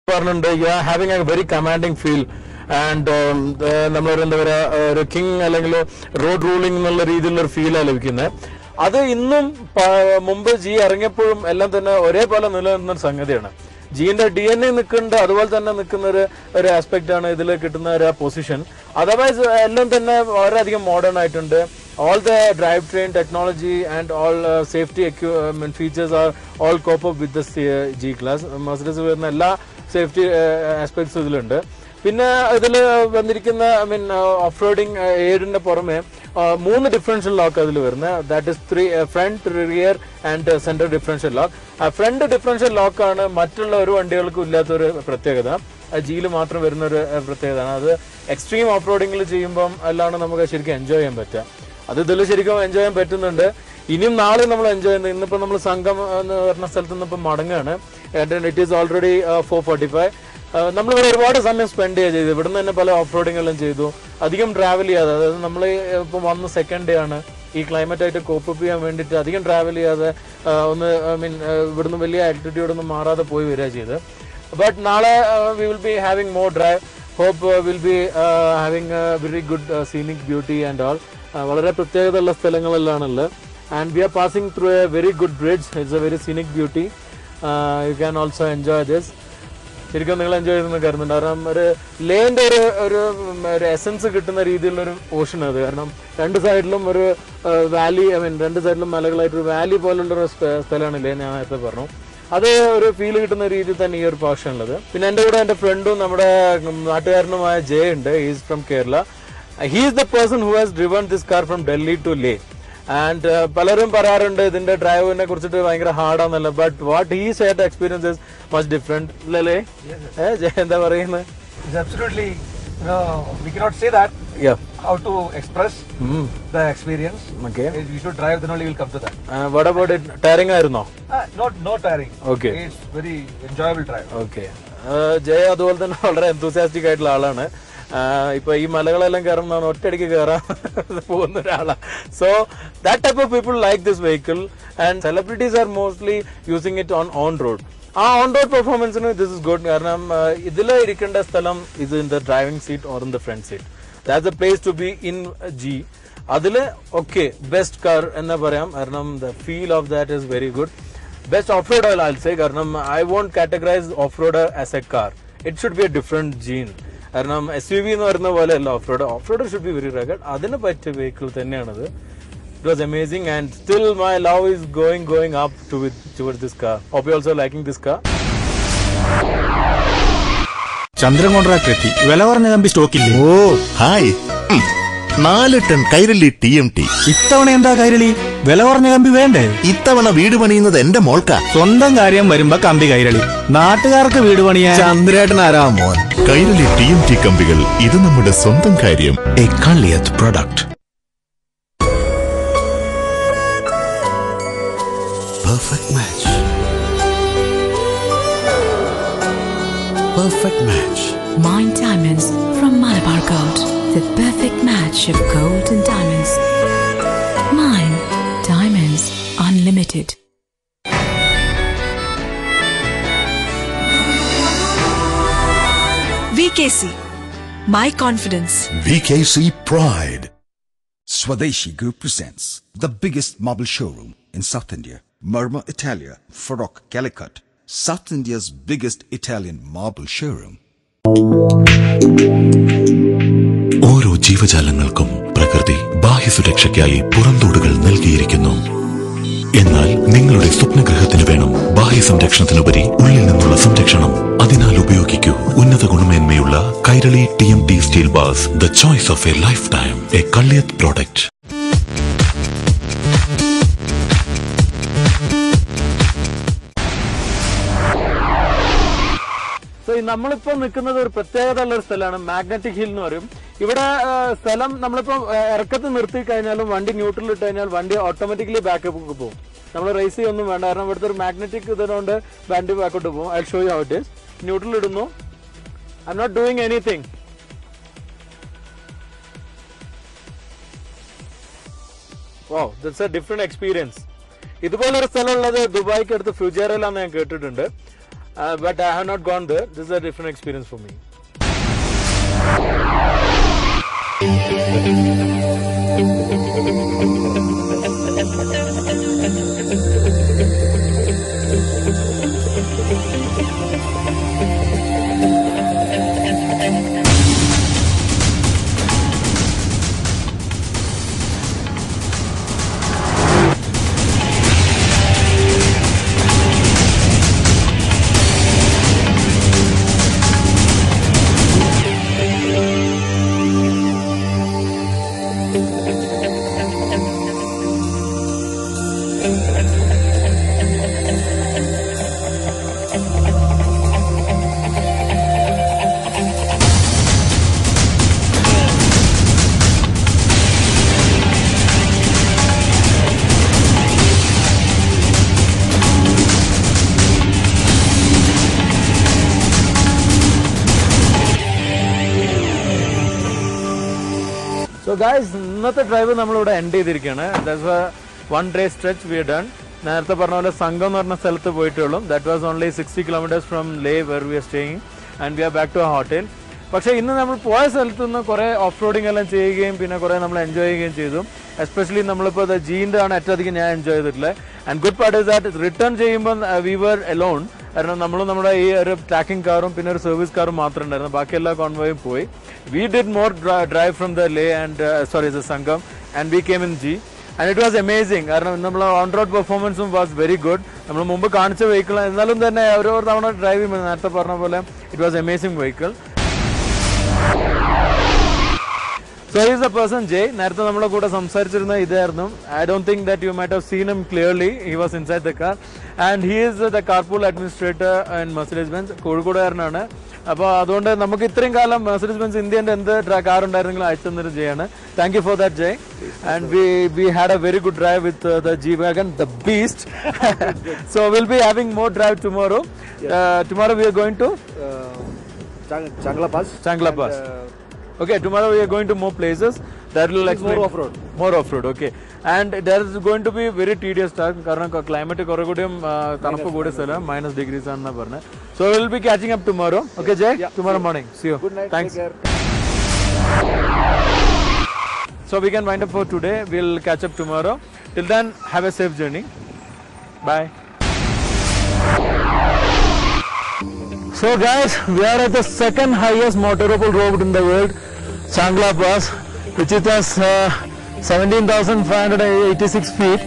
You are having a very commanding feel and നമ്മളൊരു എന്താ പറയുക ഒരു കിങ് അല്ലെങ്കിൽ റോഡ് റൂളിംഗ് എന്നുള്ള രീതിയിലുള്ള ഫീലാണ് ലഭിക്കുന്നത്. അത് ഇന്നും മുമ്പ് ജി ഇറങ്ങിയപ്പോഴും എല്ലാം തന്നെ ഒരേപോലെ നിലനിന്ന സംഗതിയാണ്. ജീന്റെ DNA നിൽക്കുന്നുണ്ട്, അതുപോലെ തന്നെ നിൽക്കുന്ന ഒരു ആസ്പെക്ട് ആണ് ഇതിൽ കിട്ടുന്ന ഒരു പൊസിഷൻ. അതർവൈസ് എല്ലാം തന്നെ വളരെയധികം മോഡേൺ ആയിട്ടുണ്ട്. All the drivetrain technology and all safety features are all cope up with the G class. Mercedes വരുന്ന എല്ലാ സേഫ്റ്റി ആസ്പെക്ട്സ് ഇതിലുണ്ട്. പിന്നെ ഇതിൽ വന്നിരിക്കുന്ന ഓഫ് റോഡിങ് എയറിന്റെ പുറമെ 3 ഡിഫറൻഷ്യൽ ലോക്ക് അതിൽ വരുന്നത്. That is 3 front, rear and centre differential lock. Front differential ലോക്കാണ് മറ്റുള്ള ഒരു വണ്ടികൾക്കും ഇല്ലാത്തൊരു പ്രത്യേകത. ജിയിൽ മാത്രം വരുന്ന ഒരു പ്രത്യേകതയാണ്. അത് എക്സ്ട്രീം ഓഫ് റോഡിങ്ങിൽ ചെയ്യുമ്പം അല്ലാണ്ട് നമുക്ക് ശരിക്കും എൻജോയ് ചെയ്യാൻ പറ്റുക. അത് ഇതിൽ ശരിക്കും എൻജോയ് ചെയ്യാൻ പറ്റുന്നുണ്ട്. ഇനിയും നാളെ നമ്മൾ എൻജോയ് ചെയ്യുന്നത്. ഇന്നിപ്പോൾ നമ്മൾ സംഘം എന്ന് പറഞ്ഞ സ്ഥലത്ത് നിന്ന് ഇപ്പം മടങ്ങുകയാണ്. It is already 4:45. നമ്മളിവിടെ ഒരുപാട് സമയം സ്പെൻഡ് ചെയ്തു. ഇവിടുന്ന് തന്നെ പല ഓഫ് റോഡിങ്ങെല്ലാം ചെയ്തു. അധികം ട്രാവൽ ചെയ്യാതെ, അതായത് നമ്മൾ ഇപ്പം വന്ന് സെക്കൻഡ് ഡേ ആണ്. ഈ ക്ലൈമറ്റായിട്ട് കോപ്പ് അപ്പ് ചെയ്യാൻ വേണ്ടിയിട്ട് അധികം ട്രാവൽ ചെയ്യാതെ ഒന്ന് ഇവിടുന്ന് വലിയ ആക്ടിവിറ്റിയോടൊന്നും മാറാതെ പോയി വരിക ചെയ്ത്. ബട്ട് നാളെ we will be having more drive. Hope will be having very good scenic beauty and all. വളരെ പ്രത്യേകതയുള്ള സ്ഥലങ്ങളിലാണുള്ളത്. And we are passing through a very good bridge. It's a very scenic beauty. You can also enjoy this. ശരിക്കും നിങ്ങൾ enjoy ചെയ്തെന്ന് കരുതുന്നുണ്ട്. കാരണം ഒരു ലേൻ്റെ ഒരു എസൻസ് കിട്ടുന്ന രീതിയിലുള്ളൊരു പോർഷൻ അത്. കാരണം രണ്ട് സൈഡിലും ഒരു വാലി, രണ്ട് സൈഡിലും മലകളായിട്ടൊരു വാലി പോലുള്ളൊരു സ്ഥലമാണ് ലേ. ഞാൻ നേരത്തെ പറഞ്ഞു. അത് ഒരു ഫീൽ കിട്ടുന്ന രീതിയിൽ തന്നെ ഈ ഒരു പോർഷൻ ഉള്ളത്. പിന്നെ എൻ്റെ കൂടെ എൻ്റെ ഫ്രണ്ടും നമ്മുടെ നാട്ടുകാരനുമായ ജയ് ഉണ്ട്. Is from Kerala. He is the person who has driven this car from Delhi to Leh. And പലരും പറയാറുണ്ട് ഇതിന്റെ ഡ്രൈവിനെ കുറിച്ചിട്ട് ഭയങ്കര ഹാർഡാന്നല്ല. But what he said experience is much different. അല്ലേ ജയ, എന്താ പറയുന്നത്? It's absolutely, we cannot say that. Yeah. How to express the experience. Okay. We should drive, then only we'll come to that. What about it? Tiring ആയിരുന്നോ? No tiring. Okay. It's very enjoyable drive. Okay. Jaya അതുപോലെ തന്നെ വളരെ enthusiastic ആയിട്ടുള്ള ആളാണ്. ഇപ്പൊ ഈ മലകളെല്ലാം കയറുന്ന ഒറ്റയടിക്ക് കയറാൻ പോകുന്ന ഒരാളാണ്. So that type of people like this vehicle and celebrities are mostly using it on road. ആ ഓൺ റോഡ് പെർഫോമൻസിന് ദിസ് ഇസ് ഗുഡ്. കാരണം ഇതിൽ ഇരിക്കേണ്ട സ്ഥലം ഇത് in the driving seat or in the front seat. That's a place to be in G. അതില് okay best car എന്ന് പറയാം. കാരണം the feel of that is very good. Best off road I say. കാരണം I won't categorise off road as a car. It should be a different gene. കാരണം SUV എന്ന് പറയുന്ന പോലെ അല്ല off road. Off road should be very rugged. അതിന് പറ്റിയ vehicle തന്നെയാണത്. It was amazing and still my love is going up towards this car. Hope you also liking this car. Chandran contract എത്തി. വില പറഞ്ഞ കമ്പി സ്റ്റോക്കില്ലേ? Oh hi. 4 ton Kairali TMT. ഇത്തവണ എന്താ കൈരളി? വില പറഞ്ഞ കമ്പി വേണ്ടേ? ഇത്തവണ വീട് പണിയുന്നത് എന്റെ മോൾക്കാ. സ്വന്തം കാര്യം വരുമ്പോ കമ്പി കൈരളി. നാട്ടുകാർക്ക് വീട് പണിയാൻ ചന്ദ്രേട്ടൻ ആരാ മോൻ? കൈരളി TMT കമ്പികൾ, ഇത് നമ്മുടെ സ്വന്തം കാര്യം. A Kalliyath product. Perfect match. Perfect match. Mind Diamonds from Malabar Gold. The perfect match of gold and diamonds. Mind Diamonds Unlimited. VKC, my confidence. VKC Pride. Swadeshi Group presents the biggest marble showroom in South India, Marmar Italia, Farokh, Calicut, South India's biggest Italian marble showroom. ഓരോ ജീവജാലങ്ങൾക്കും പ്രകൃതി ബാഹ്യസുരക്ഷയ്ക്കായി പുറന്തോടുകൾ നൽകിയിരിക്കുന്നു. എന്നാൽ നിങ്ങളുടെ സ്വപ്നഗ്രഹത്തിന് വേണം ബാഹ്യ സംരക്ഷണത്തിനുപരി ഉള്ളിൽ നിന്നുള്ള സംരക്ഷണം. അതിനാൽ ഉപയോഗിക്കൂ ഉന്നത ഗുണമേന്മയുള്ള Kairali TMT steel bars. The choice of A life time. A Kalliyath product. നമ്മളിപ്പോ നിൽക്കുന്നത് ഒരു പ്രത്യേകത ഉള്ള ഒരു സ്ഥലമാണ്. മാഗ്നറ്റിക് ഹിൽ എന്ന് പറയും. ഇവിടെ സ്ഥലം നമ്മളിപ്പോ ഇറക്കത്ത് നിർത്തി കഴിഞ്ഞാലും വണ്ടി ന്യൂട്രൽ ഇട്ട് കഴിഞ്ഞാൽ വണ്ടി ഓട്ടോമാറ്റിക്കലി ബാക്കപ്പ് പോകും. നമ്മൾ റേസ് ചെയ്യൊന്നും വേണ്ട. കാരണം ഇവിടുത്തെ ഒരു മാഗ്നറ്റിക് ഇതുകൊണ്ട് വണ്ടി ബാക്കോട്ട് പോകും. I show you how it is. Neutral ഇടുന്നു. I'm not doing anything. Oh that's a different experience. ഇതുപോലൊരു സ്ഥലമുള്ളത് ദുബായിക്ക് അടുത്ത് ഫ്യൂജേറയിലാന്ന് ഞാൻ കേട്ടിട്ടുണ്ട്. but I have not gone there. This is a different experience for me. So guys, ഇന്നത്തെ drive നമ്മളിവിടെ end ചെയ്തിരിക്കുകയാണ്. That's A 1 day stretch we have done. നേരത്തെ പറഞ്ഞ പോലെ സംഘം എന്ന് പറഞ്ഞ സ്ഥലത്ത് പോയിട്ടുള്ളൂ. That was only 60 kilometers from Leh where we are staying and we are back to our hotel. പക്ഷേ ഇന്ന് നമ്മൾ പോയ സ്ഥലത്ത് നിന്ന് കുറേ ഓഫ് റോഡിങ് എല്ലാം ചെയ്യുകയും പിന്നെ കുറേ നമ്മൾ എൻജോയ് ചെയ്യുകയും ചെയ്തു. എസ്പെഷ്യലി നമ്മളിപ്പോൾ ജീൻ്റെ ആണ് ഏറ്റവും അധികം ഞാൻ എൻജോയ് ചെയ്തിട്ടുള്ളത്. And good part is that return ചെയ്യുമ്പോൾ വി വർ എലോൺ. കാരണം നമ്മൾ നമ്മുടെ ഈ ഒരു ട്രാക്കിംഗ് കാറും പിന്നെ ഒരു സർവീസ് കാറും മാത്രം ഉണ്ടായിരുന്നു. ബാക്കി എല്ലാ കോൺവോയും പോയി. We did more drive from the Leh and sorry the സംഘം and we came in G and it was amazing. കാരണം നമ്മൾ ഓൺ റോഡ് പെർഫോമൻസും വാസ് വെരി ഗുഡ്. നമ്മൾ മുമ്പ് കാണിച്ച വെഹിക്കിൾ എന്നാലും തന്നെ ഓരോ തവണ ഡ്രൈവ് ചെയ്യുമ്പോൾ നേരത്തെ പറഞ്ഞ പോലെ it was amazing vehicle. So he is the person Jay. നേരത്തെ നമ്മളെ കൂടെ സംസാരിച്ചിരുന്ന ഇതായിരുന്നു. I don't think that you might have seen him clearly. He was inside the car and he is the carpool administrator in Mercedes-Benz. കോഴിക്കോടുകാരനാണ്. അപ്പോൾ അതുകൊണ്ട് നമുക്ക് ഇത്രയും കാലം Mercedes-Benz ഇന്ത്യൻ്റെ എന്ത് കാർ ഉണ്ടായിരുന്നെങ്കിലും അയച്ചു തന്നൊരു ജയാണ്. Thank you for that, Jay. And we had a very good drive with the G-Wagon, the beast. So we'll be having more drive tomorrow. Tomorrow we are going to Changla Pass. Changla Pass. Okay, tomorrow we are going to more places. That will explain. More off-road. More off-road, okay. And there is going to be very tedious task. കാരണം climate കുറേ കൂടിയും തണുപ്പ് കൂടിയ സ്ഥലം -degrees ആണെന്നാ പറഞ്ഞത്. So we will be catching up tomorrow. Okay, Jay? Yeah, tomorrow morning. See you. Good night. Thanks. Take care. So we can wind up for today. We'll catch up tomorrow. Till then, have a safe journey. Bye. So guys, we are at the second highest motorable road in the world, Changla Pass, which is 17,586 feet.